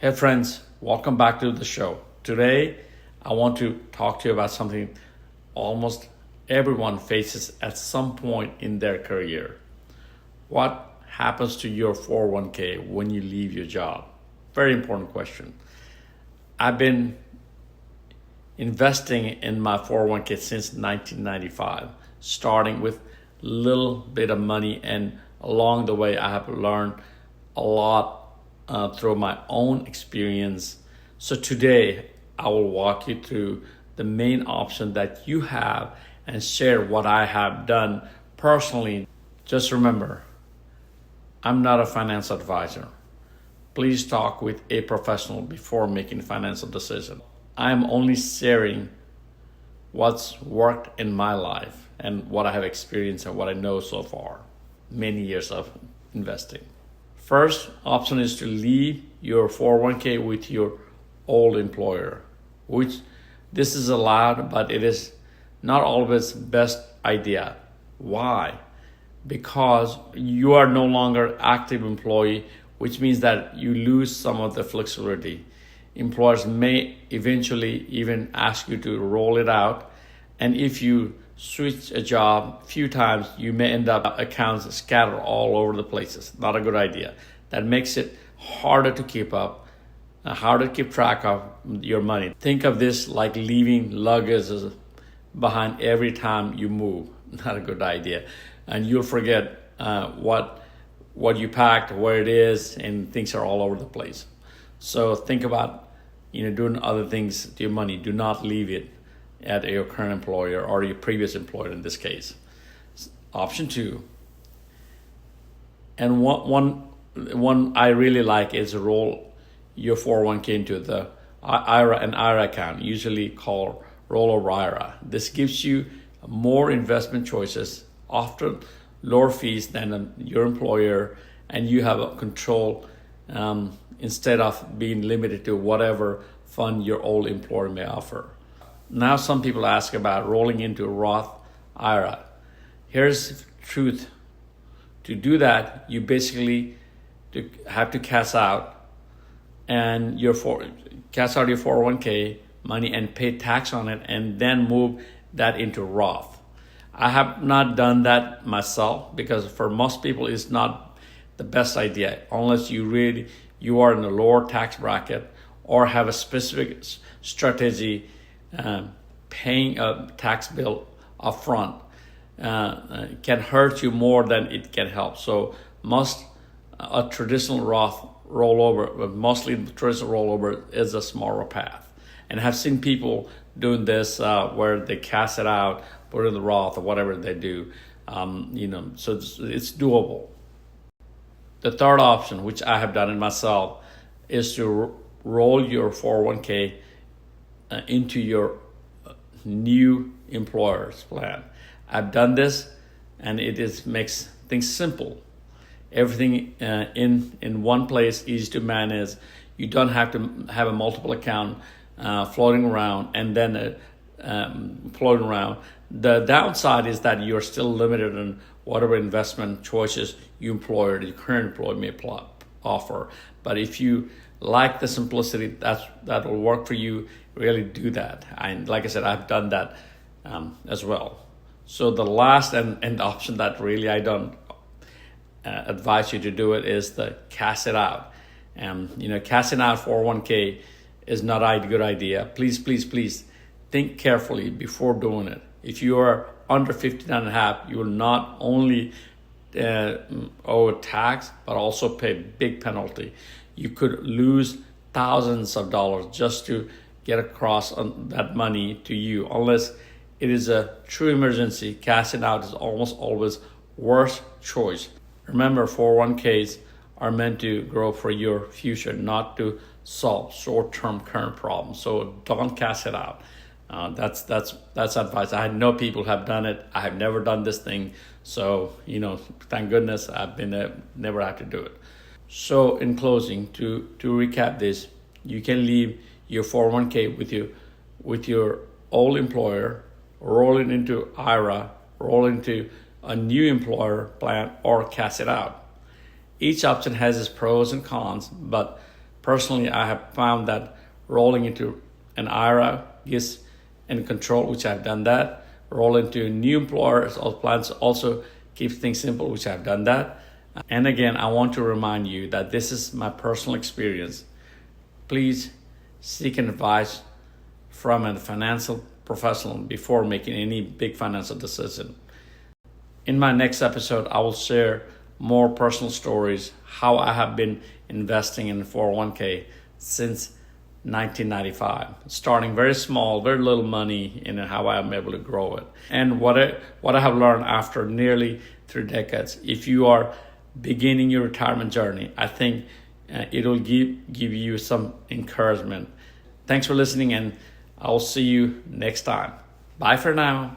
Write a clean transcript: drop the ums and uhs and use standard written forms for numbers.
Hey friends, welcome back to the show. Today, I want to talk to you about something almost everyone faces at some point in their career. What happens to your 401k when you leave your job? Very important question. I've been investing in my 401k since 1995, starting with little bit of money, and along the way I have learned a lot through my own experience. So today I will walk you through the main option that you have and share what I have done personally. Just remember, I'm not a financial advisor. Please talk with a professional before making financial decisions. I'm only sharing what's worked in my life and what I have experienced and what I know so far. Many years of investing. First option is to leave your 401k with your old employer, which this is allowed, but it is not always best idea. Why? Because you are no longer active employee, which means that you lose some of the flexibility. Employers may eventually even ask you to roll it out, and if you switch a job a few times, you may end up accounts scattered all over the places. Not a good idea. That makes it harder to keep up, harder to keep track of your money. Think of this like leaving luggage behind every time you move. Not a good idea. And you'll forget what you packed, where it is, and things are all over the place. So think about doing other things to your money. Do not leave it at your current employer or your previous employer in this case. Option two, and one I really like is roll your 401k into the an IRA account, usually called rollover IRA. This gives you more investment choices, often lower fees than your employer, and you have a control instead of being limited to whatever fund your old employer may offer. Now some people ask about rolling into a Roth IRA. Here's the truth. To do that, you basically have to cash out your 401k money and pay tax on it, and then move that into Roth. I have not done that myself because for most people it's not the best idea unless you are in a lower tax bracket or have a specific strategy. Paying a tax bill upfront can hurt you more than it can help. So a traditional Roth rollover, but mostly the traditional rollover is a smaller path. And I've seen people doing this where they cash it out, put it in the Roth or whatever they do. So it's doable. The third option, which I have done it myself, is to roll your 401k into your new employer's plan. I've done this, and makes things simple. Everything in one place, easy to manage. You don't have to have a multiple account floating around and then floating around. The downside is that you're still limited in whatever investment choices your current employer may offer. But if you like the simplicity, that will work for you. Really do that. And like I said, I've done that as well. So the last and option that really I don't advise you to do it is the cash it out. Cashing out 401k is not a good idea. Please think carefully before doing it. If you are under 59 and a half, you will not only owe tax, but also pay big penalty. You could lose thousands of dollars just to get across on that money to you. Unless it is a true emergency, cashing out is almost always worst choice. Remember, 401ks are meant to grow for your future, not to solve short-term current problems. So don't cash it out. That's advice. I know people have done it. I have never done this thing. So, thank goodness I've never had to do it. So in closing, to recap this, you can leave your 401k with your old employer, roll it into IRA, roll into a new employer plan, or cash it out. Each option has its pros and cons, but Personally, I have found that rolling into an IRA gives and control, which I've done that. Roll into new employers or plans also keeps things simple, which I've done that. And again, I want to remind you that this is my personal experience. Please seek advice from a financial professional before making any big financial decision. In my next episode, I will share more personal stories, how I have been investing in 401k since 1995, starting very small, very little money, and how I am able to grow it. And what I have learned after nearly 3 decades. If you are beginning your retirement journey, I think it will give you some encouragement. Thanks for listening, and I'll see you next time. Bye for now.